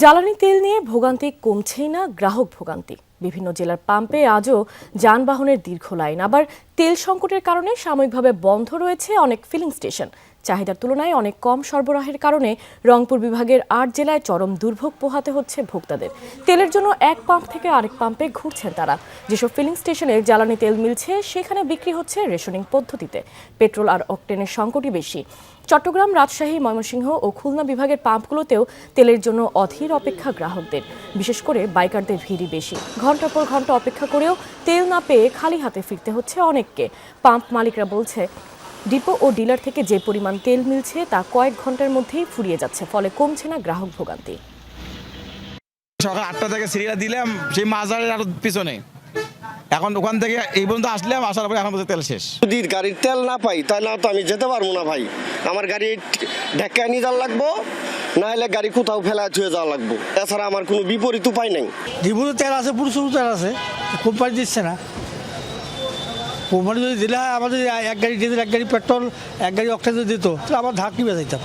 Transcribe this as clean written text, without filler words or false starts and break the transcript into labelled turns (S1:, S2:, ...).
S1: জ্বালানি তেল নিয়ে ভোগান্তি কমছেই না, গ্রাহক ভোগান্তি। বিভিন্ন জেলার পাম্পে আজও যানবাহনের দীর্ঘ লাইন। আবার তেল সংকটের কারণে সাময়িকভাবে বন্ধ রয়েছে অনেক ফিলিং স্টেশন। চাহিদার তুলনায় অনেক কম সরবরাহের কারণে রংপুর বিভাগের ৮ জেলায় চরম দুর্ভোগ পোহাতে হচ্ছে ভোক্তাদের। তেলের জন্য এক পাম্প থেকে আরেক পাম্পে ঘুরছেন তারা। যেসব ফিলিং স্টেশনে জ্বালানি তেল মিলছে সেখানে বিক্রি হচ্ছে রেশনিং পদ্ধতিতে। পেট্রোল আর অকটেনের সংকটই বেশি। চট্টগ্রাম, রাজশাহী, ময়মনসিংহ ও খুলনা বিভাগের পাম্পগুলোতেও তেলের জন্য অধীর অপেক্ষা গ্রাহকদের। বিশেষ করে বাইকারদের ভিড়ই বেশি। ঘন্টার পর ঘন্টা অপেক্ষা করেও তেল না পেয়ে খালি হাতে ফিরতে হচ্ছে অনেককে। পাম্প মালিকরা বলছে, ডিপো ও ডিলার থেকে যে পরিমাণ তেল মিলছে তা কয়েক ঘন্টার মধ্যেই ফুরিয়ে যাচ্ছে, ফলে কমছে না গ্রাহক ভোগান্তি।
S2: সকাল ৮টা থেকে সিরিয়াল দিলাম সেই মাজারের আরো পিছনে, এখন ওখান থেকে এই পর্যন্ত আসলাম, আসার পরে এখন তেল শেষ।
S3: যদি গাড়ির তেল না পাই তাহলে তো আমি যেতে পারবো না ভাই। আমার গাড়ি ঢাকায় নিয়ে যাওয়া লাগবো, না হলে গাড়ি কোথাও ফেলা ছুঁয়ে যাওয়া লাগবো। এছাড়া আমার কোনো বিপরীত উপায় নাই।
S4: ডিপুতে তেল আছে, পুরো তেল আছে, কোম্পানি দিচ্ছে না। কোম্পানি যদি দিলে হয়, আমাদের এক গাড়ি ডিজেল, এক গাড়ি পেট্রোল, এক গাড়ি অক্টেন যদি দিত তাহলে আমার ধার কি বেচাইতাম।